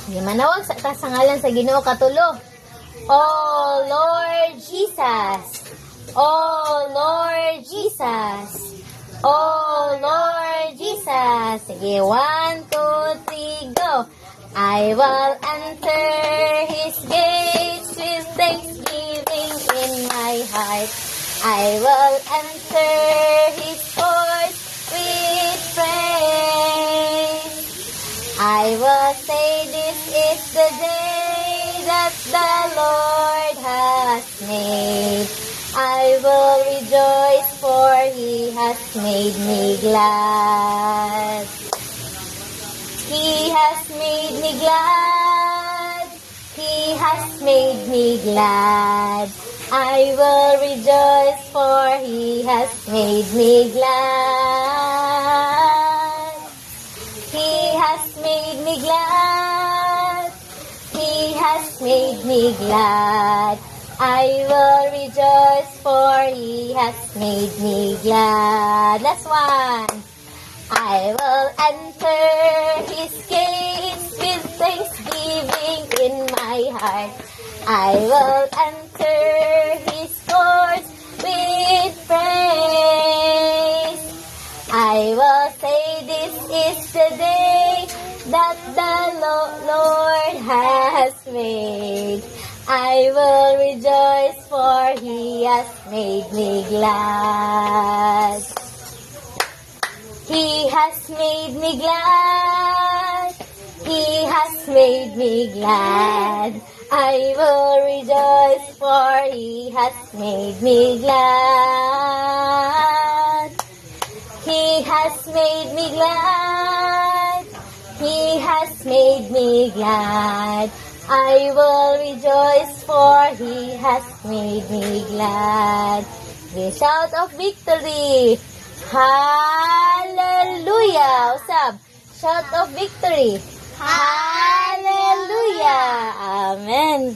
Di manawag sa kasangalan sa Ginoo katulo. Oh Lord Jesus. Oh Lord Jesus. Oh Lord Jesus. Sige, 1, 2, 3, go. I will enter His gates with thanksgiving in my heart. I will enter His courts with praise. I will say this is the day that the Lord has made. I will rejoice for He has made me glad. He has made me glad. He has made me glad. I will rejoice for He has made me glad. He has made me glad. He has made me glad. I will rejoice for He has made me glad. Last one. I will enter His gates with thanksgiving in my heart. I will enter His courts with praise. I will say this is the day that the Lord has made. I will rejoice for He has made me glad. He has made me glad. He has made me glad. I will rejoice for He has made me glad. He has made me glad. He has made me glad. I will rejoice for He has made me glad. The shout of victory. Hallelujah! Usab, shout of victory. Hallelujah! Amen.